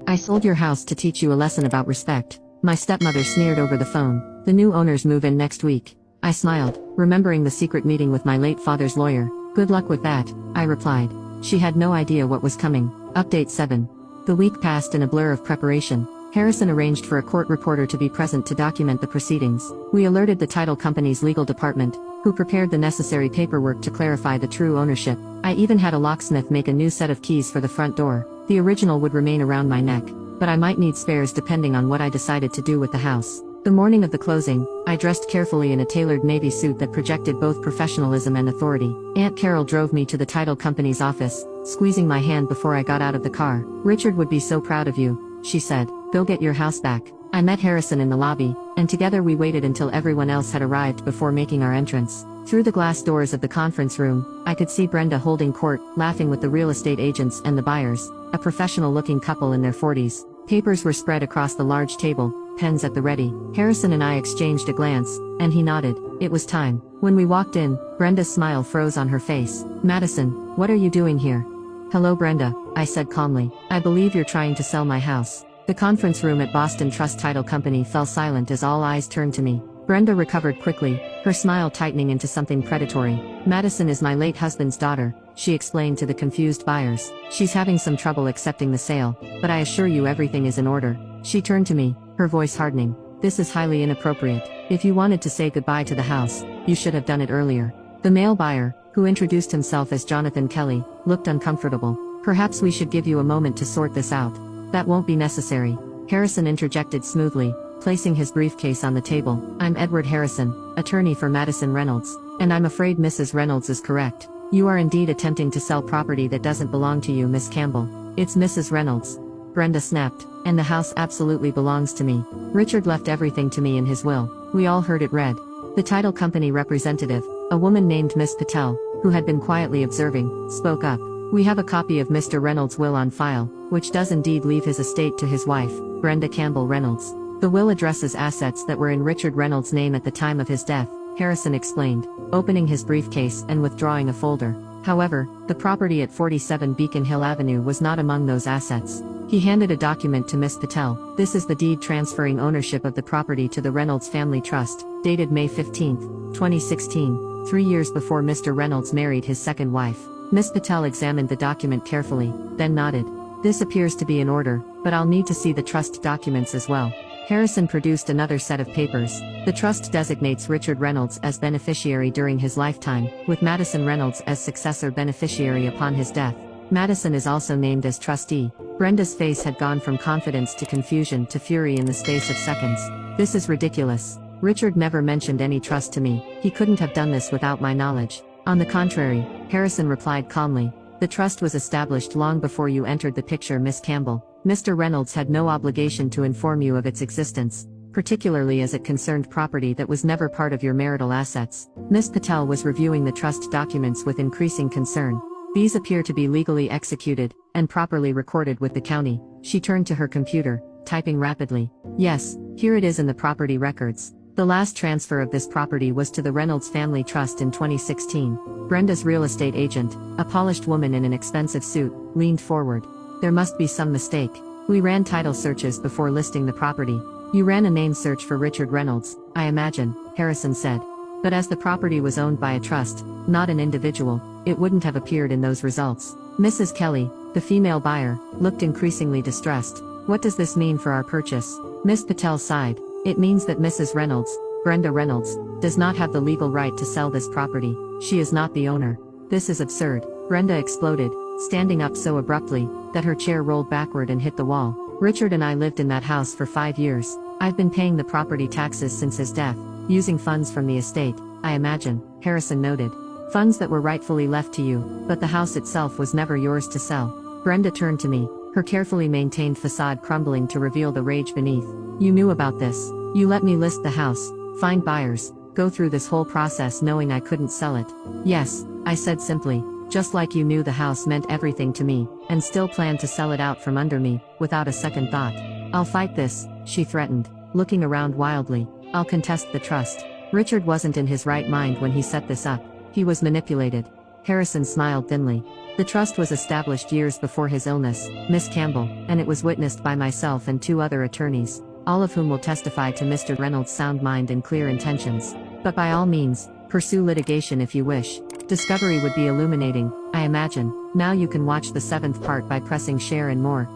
I sold your house to teach you a lesson about respect. My stepmother sneered over the phone. The new owners move in next week. I smiled, remembering the secret meeting with my late father's lawyer. Good luck with that, I replied. She had no idea what was coming. Update 7. The week passed in a blur of preparation. Harrison arranged for a court reporter to be present to document the proceedings. We alerted the title company's legal department, who prepared the necessary paperwork to clarify the true ownership. I even had a locksmith make a new set of keys for the front door. The original would remain around my neck, but I might need spares depending on what I decided to do with the house. The morning of the closing, I dressed carefully in a tailored navy suit that projected both professionalism and authority. Aunt Carol drove me to the title company's office, squeezing my hand before I got out of the car. "Richard would be so proud of you," she said. "Go get your house back." I met Harrison in the lobby, and together we waited until everyone else had arrived before making our entrance. Through the glass doors of the conference room, I could see Brenda holding court, laughing with the real estate agents and the buyers, a professional-looking couple in their 40s. Papers were spread across the large table, pens at the ready. Harrison and I exchanged a glance, and he nodded. It was time. When we walked in, Brenda's smile froze on her face. "Madison, what are you doing here?" "Hello Brenda," I said calmly. "I believe you're trying to sell my house." The conference room at Boston Trust Title Company fell silent as all eyes turned to me. Brenda recovered quickly, her smile tightening into something predatory. "Madison is my late husband's daughter," she explained to the confused buyers. "She's having some trouble accepting the sale, but I assure you everything is in order." She turned to me, her voice hardening. "This is highly inappropriate. If you wanted to say goodbye to the house, you should have done it earlier." The male buyer, who introduced himself as Jonathan Kelly, looked uncomfortable. "Perhaps we should give you a moment to sort this out." "That won't be necessary," Harrison interjected smoothly, placing his briefcase on the table. "I'm Edward Harrison, attorney for Madison Reynolds, and I'm afraid Mrs. Reynolds is correct. You are indeed attempting to sell property that doesn't belong to you, Miss Campbell." "It's Mrs. Reynolds," Brenda snapped, "and the house absolutely belongs to me. Richard left everything to me in his will." We all heard it read. The title company representative, a woman named Miss Patel, who had been quietly observing, spoke up. "We have a copy of Mr. Reynolds' will on file, which does indeed leave his estate to his wife, Brenda Campbell Reynolds. The will addresses assets that were in Richard Reynolds' name at the time of his death," Harrison explained, opening his briefcase and withdrawing a folder. "However, the property at 47 Beacon Hill Avenue was not among those assets." He handed a document to Miss Patel. "This is the deed transferring ownership of the property to the Reynolds Family Trust, dated May 15, 2016, 3 years before Mr. Reynolds married his second wife." Miss Patel examined the document carefully, then nodded. "This appears to be in order, but I'll need to see the trust documents as well." Harrison produced another set of papers. The trust designates Richard Reynolds as beneficiary during his lifetime, with Madison Reynolds as successor beneficiary upon his death. Madison is also named as trustee. Brenda's face had gone from confidence to confusion to fury in the space of seconds. "This is ridiculous. Richard never mentioned any trust to me. He couldn't have done this without my knowledge." "On the contrary," Harrison replied calmly, "the trust was established long before you entered the picture, Miss Campbell. Mr. Reynolds had no obligation to inform you of its existence, particularly as it concerned property that was never part of your marital assets." Miss Patel was reviewing the trust documents with increasing concern. "These appear to be legally executed, and properly recorded with the county." She turned to her computer, typing rapidly. "Yes, here it is in the property records. The last transfer of this property was to the Reynolds Family Trust in 2016. Brenda's real estate agent, a polished woman in an expensive suit, leaned forward. "There must be some mistake. We ran title searches before listing the property." "You ran a name search for Richard Reynolds, I imagine," Harrison said. "But as the property was owned by a trust, not an individual, it wouldn't have appeared in those results." Mrs. Kelly, the female buyer, looked increasingly distressed. "What does this mean for our purchase?" Miss Patel sighed. "It means that Mrs. Reynolds, Brenda Reynolds, does not have the legal right to sell this property. She is not the owner." "This is absurd," Brenda exploded, standing up so abruptly that her chair rolled backward and hit the wall. "Richard and I lived in that house for 5 years. I've been paying the property taxes since his death, using funds from the estate, I imagine," Harrison noted. "Funds that were rightfully left to you, but the house itself was never yours to sell." Brenda turned to me, her carefully maintained facade crumbling to reveal the rage beneath. "You knew about this. You let me list the house, find buyers, go through this whole process knowing I couldn't sell it." "Yes," I said simply, "just like you knew the house meant everything to me, and still planned to sell it out from under me, without a second thought." "I'll fight this," she threatened, looking around wildly. "I'll contest the trust. Richard wasn't in his right mind when he set this up. He was manipulated." Harrison smiled thinly. The trust was established years before his illness, Miss Campbell, and it was witnessed by myself and 2 other attorneys, all of whom will testify to Mr. Reynolds' sound mind and clear intentions. But by all means, pursue litigation if you wish. Discovery would be illuminating, I imagine. Now you can watch the 7th part by pressing share and more.